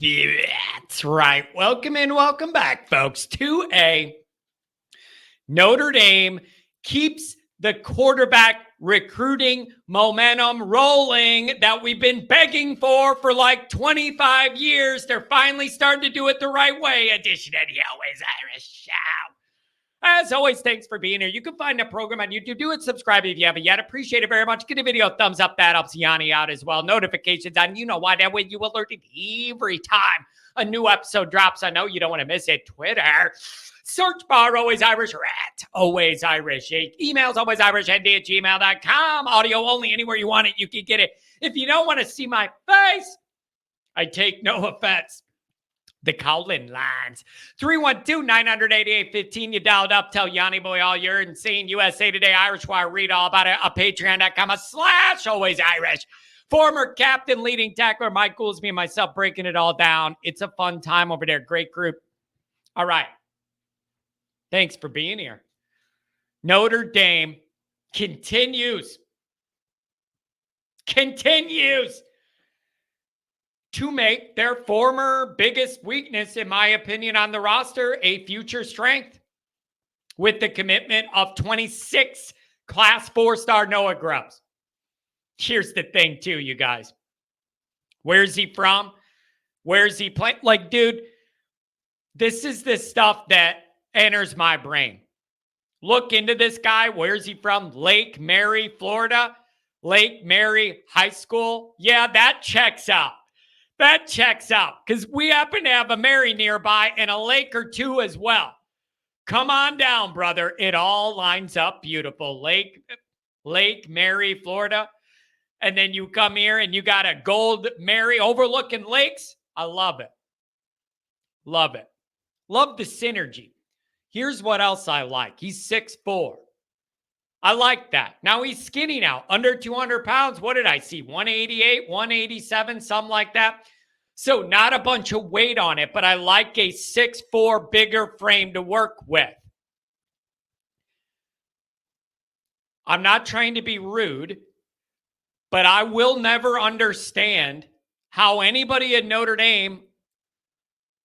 That's right. Welcome and welcome back, folks, to a Notre Dame keeps the quarterback recruiting momentum rolling that we've been begging for like 25 years. They're finally starting to do it the right way. Edition of the Always Irish Show. As always, thanks for being here. You can find the program on YouTube. Do it, subscribe if you haven't yet. Appreciate it very much. Give the video a thumbs up. That helps Yanni out as well. Notifications on, you know why, that way you alerted every time a new episode drops. I know you don't want to miss it. Twitter, search bar Always Irish, or at Always Irish. Emails alwaysirishnd@gmail.com. Audio only, anywhere you want it, you can get it. If you don't want to see my face, I take no offense. The Cowlin lines. 312-988-15. You dialed up. Tell Yanni Boy all you're insane. USA Today, Irish Wire. Read all about it. Patreon.com/Always Irish. Former captain, leading tackler Mike Goolsby and myself breaking it all down. It's a fun time over there. Great group. All right. Thanks for being here. Notre Dame continues to make their former biggest weakness, in my opinion, on the roster a future strength with the commitment of 26 Class 4-star Noah Grubbs. Here's the thing, too, you guys. Where's he from? Where's he playing? Like, dude, this is the stuff that enters my brain. Look into this guy. Where's he from? Lake Mary, Florida. Lake Mary High School. Yeah, that checks out. That checks out because we happen to have a Mary nearby and a lake or two as well. Come on down, brother. It all lines up beautiful. Lake Mary, Florida. And then you come here and you got a Gold Mary overlooking lakes. I love it. Love it. Love the synergy. Here's what else I like. He's 6'4". I like that. Now he's skinny now, under 200 pounds. What did I see? 188, 187, something like that. So not a bunch of weight on it, but I like a 6'4" bigger frame to work with. I'm not trying to be rude, but I will never understand how anybody at Notre Dame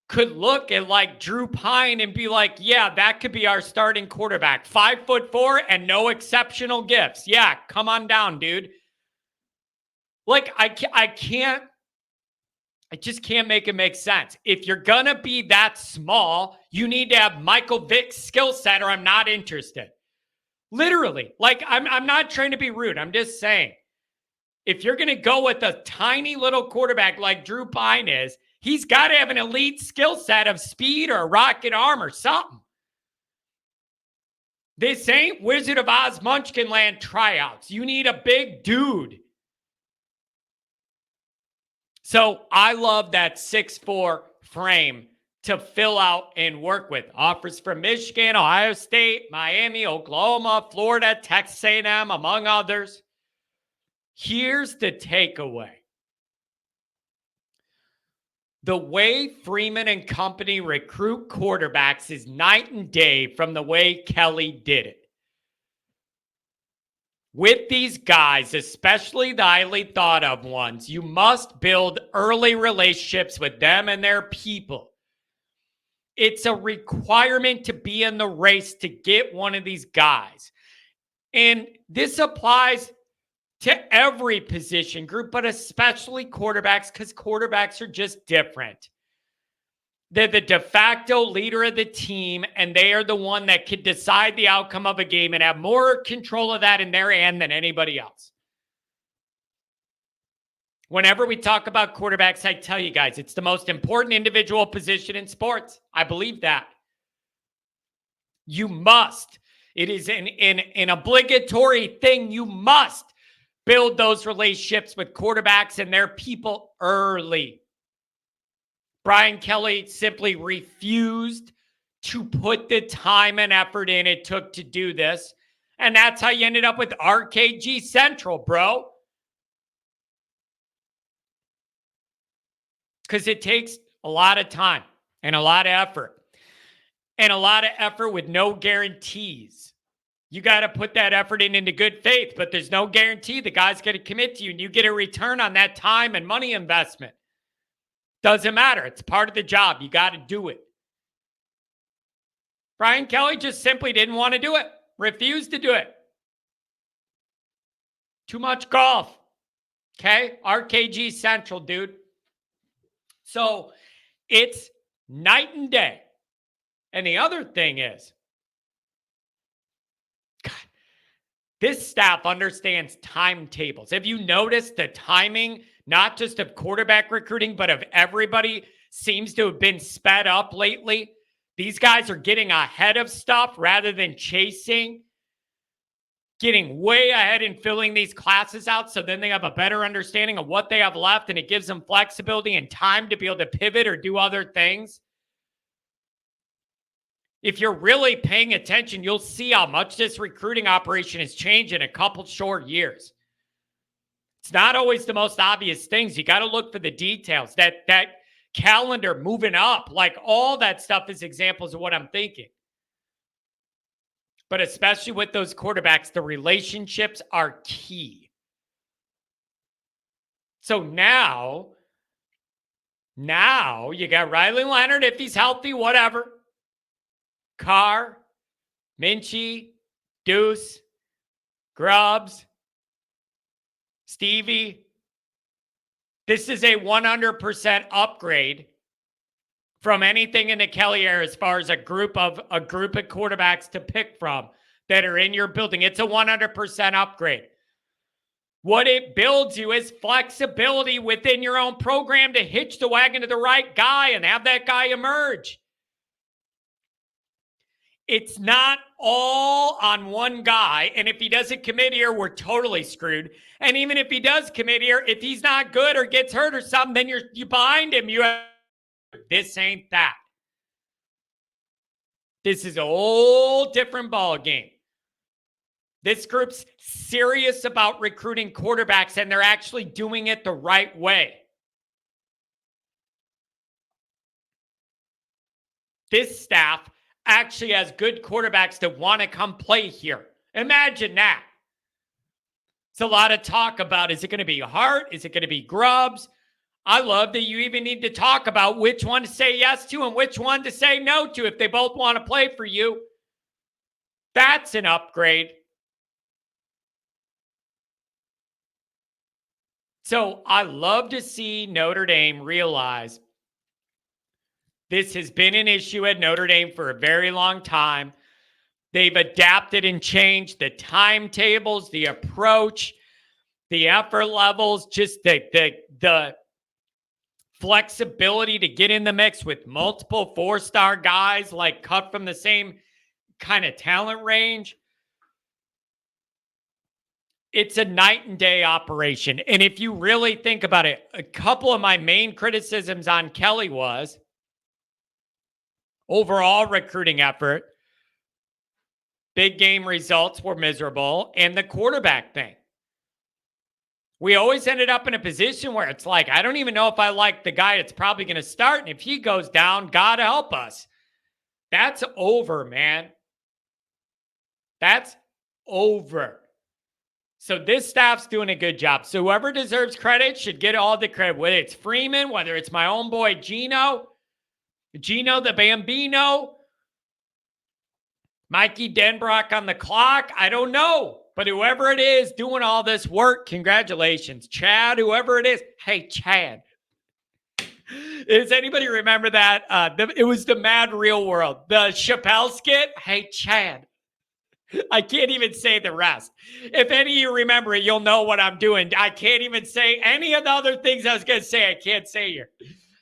could look at like Drew Pine and be like, yeah, that could be our starting quarterback. 5'4" and no exceptional gifts. Yeah, come on down, dude. Like, I just can't make it make sense. If you're going to be that small, you need to have Michael Vick's skill set or I'm not interested. Literally. Like, I'm not trying to be rude. I'm just saying, if you're going to go with a tiny little quarterback like Drew Pine is, he's got to have an elite skill set of speed or rocket arm or something. This ain't Wizard of Oz Munchkinland tryouts. You need a big dude. So I love that 6'4" frame to fill out and work with. Offers from Michigan, Ohio State, Miami, Oklahoma, Florida, Texas A&M, among others. Here's the takeaway. The way Freeman and company recruit quarterbacks is night and day from the way Kelly did it. With these guys, especially the highly thought of ones, you must build early relationships with them and their people. It's a requirement to be in the race to get one of these guys. And this applies to every position group, but especially quarterbacks, because quarterbacks are just different. They're the de facto leader of the team, and they are the one that can decide the outcome of a game and have more control of that in their hand than anybody else. Whenever we talk about quarterbacks, I tell you guys, it's the most important individual position in sports. I believe that. You must. It is an obligatory thing. You must build those relationships with quarterbacks and their people early. Brian Kelly simply refused to put the time and effort in it took to do this. And that's how you ended up with RKG Central, bro. Because it takes a lot of time and a lot of effort. And a lot of effort with no guarantees. You got to put that effort into good faith, but there's no guarantee the guy's going to commit to you and you get a return on that time and money investment. Doesn't matter. It's part of the job. You got to do it. Brian Kelly just simply didn't want to do it. Refused to do it. Too much golf. Okay? RKG Central, dude. So it's night and day. And the other thing is, God, this staff understands timetables. Have you noticed the timing, not just of quarterback recruiting, but of everybody seems to have been sped up lately? These guys are getting ahead of stuff rather than chasing, getting way ahead and filling these classes out so then they have a better understanding of what they have left, and it gives them flexibility and time to be able to pivot or do other things. If you're really paying attention, you'll see how much this recruiting operation has changed in a couple short years. It's not always the most obvious things. You got to look for the details. That calendar moving up, like all that stuff is examples of what I'm thinking. But especially with those quarterbacks, the relationships are key. So now you got Riley Leonard, if he's healthy, whatever. Carr, Minchie, Deuce, Grubbs, Stevie. This is a 100% upgrade from anything in the Kelly era as far as a group of quarterbacks to pick from that are in your building. It's a 100% upgrade. What it builds you is flexibility within your own program to hitch the wagon to the right guy and have that guy emerge. It's not all on one guy, and if he doesn't commit here, we're totally screwed. And even if he does commit here, if he's not good or gets hurt or something, then you behind him. This ain't that. This is a whole different ball game. This group's serious about recruiting quarterbacks, and they're actually doing it the right way. This staff actually has good quarterbacks that want to come play here. Imagine that. It's a lot of talk about, is it going to be Hart? Is it going to be Grubbs? I love that you even need to talk about which one to say yes to and which one to say no to if they both want to play for you. That's an upgrade. So I love to see Notre Dame realize this has been an issue at Notre Dame for a very long time. They've adapted and changed the timetables, the approach, the effort levels, just the flexibility to get in the mix with multiple four-star guys, like cut from the same kind of talent range. It's a night and day operation. And if you really think about it, a couple of my main criticisms on Kelly was overall recruiting effort, big game results were miserable, and the quarterback thing. We always ended up in a position where it's like, I don't even know if I like the guy that's probably going to start. And if he goes down, God help us. That's over, man. That's over. So this staff's doing a good job. So whoever deserves credit should get all the credit, whether it's Freeman, whether it's my own boy Gino the Bambino, Mikey Denbrock on the clock. I don't know. But whoever it is doing all this work, congratulations. Chad, whoever it is. Hey, Chad. Does anybody remember that? It was the Mad Real World. The Chappelle skit. Hey, Chad. I can't even say the rest. If any of you remember it, you'll know what I'm doing. I can't even say any of the other things I was going to say. I can't say here.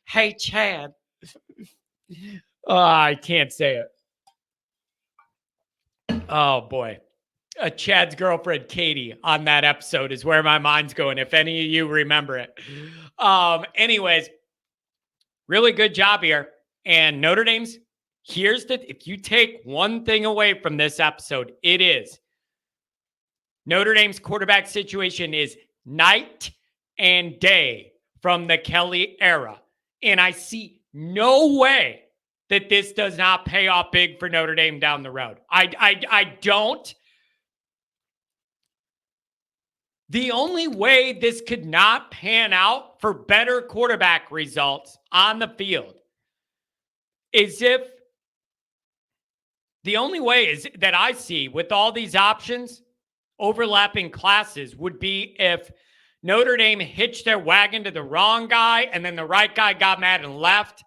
Hey, Chad. I can't say it. Oh, boy. Chad's girlfriend, Katie, on that episode is where my mind's going, if any of you remember it. Anyways, really good job here. And Notre Dame's, if you take one thing away from this episode, it is Notre Dame's quarterback situation is night and day from the Kelly era. And I see no way that this does not pay off big for Notre Dame down the road. I don't. The only way this could not pan out for better quarterback results on the field is if the only way is that I see with all these options, overlapping classes, would be if Notre Dame hitched their wagon to the wrong guy and then the right guy got mad and left,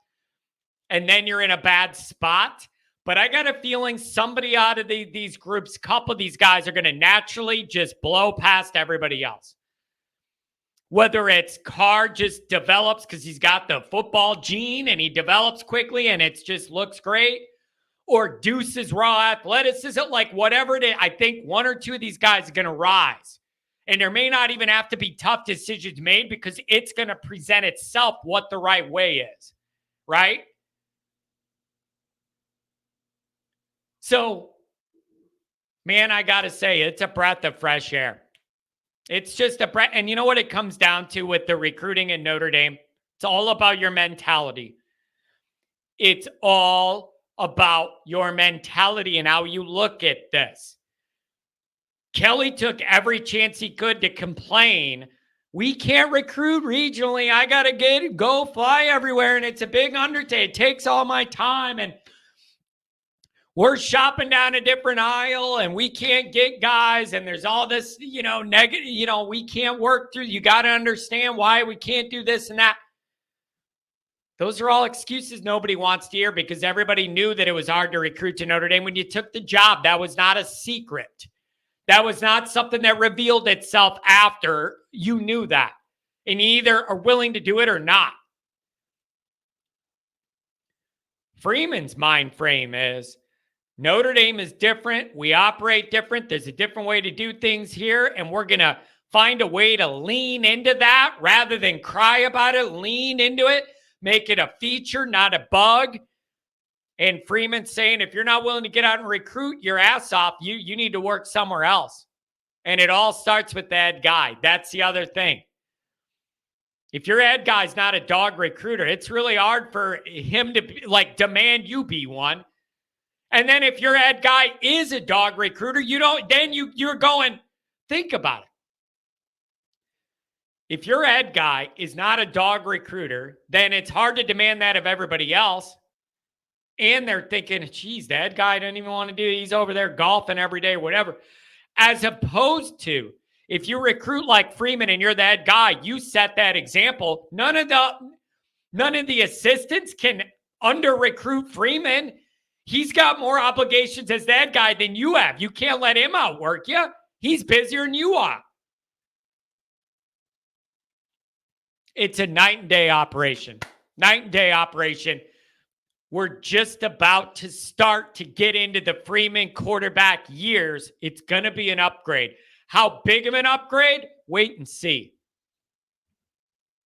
and then you're in a bad spot. But I got a feeling somebody out of these groups, a couple of these guys are going to naturally just blow past everybody else. Whether it's Carr just develops because he's got the football gene and he develops quickly and it just looks great, or Deuce's raw athleticism, like whatever it is, I think one or two of these guys are going to rise. And there may not even have to be tough decisions made because it's going to present itself what the right way is, right? So, man, I got to say, it's a breath of fresh air. It's just a breath. And you know what it comes down to with the recruiting in Notre Dame? It's all about your mentality. It's all about your mentality and how you look at this. Kelly took every chance he could to complain. We can't recruit regionally. I got to go fly everywhere, and it's a big undertaking. It takes all my time, and we're shopping down a different aisle, and we can't get guys, and there's all this, negative, we can't work through. You got to understand why we can't do this and that. Those are all excuses nobody wants to hear because everybody knew that it was hard to recruit to Notre Dame when you took the job. That was not a secret. That was not something that revealed itself after you knew that. And you either are willing to do it or not. Freeman's mind frame is Notre Dame is different. We operate different. There's a different way to do things here. And we're going to find a way to lean into that rather than cry about it. Lean into it. Make it a feature, not a bug. And Freeman's saying, if you're not willing to get out and recruit your ass off, you need to work somewhere else. And it all starts with the head guy. That's the other thing. If your head guy's not a dog recruiter, it's really hard for him to demand you be one. And then if your head guy is a dog recruiter, you're going, think about it. If your head guy is not a dog recruiter, then it's hard to demand that of everybody else. And they're thinking, geez, the head guy doesn't even want to do it. He's over there golfing every day, whatever. As opposed to, if you recruit like Freeman and you're the head guy, you set that example. None of the assistants can under-recruit Freeman. He's got more obligations as the head guy than you have. You can't let him outwork you. He's busier than you are. It's a night and day operation. Night and day operation. We're just about to start to get into the Freeman quarterback years. It's going to be an upgrade. How big of an upgrade? Wait and see.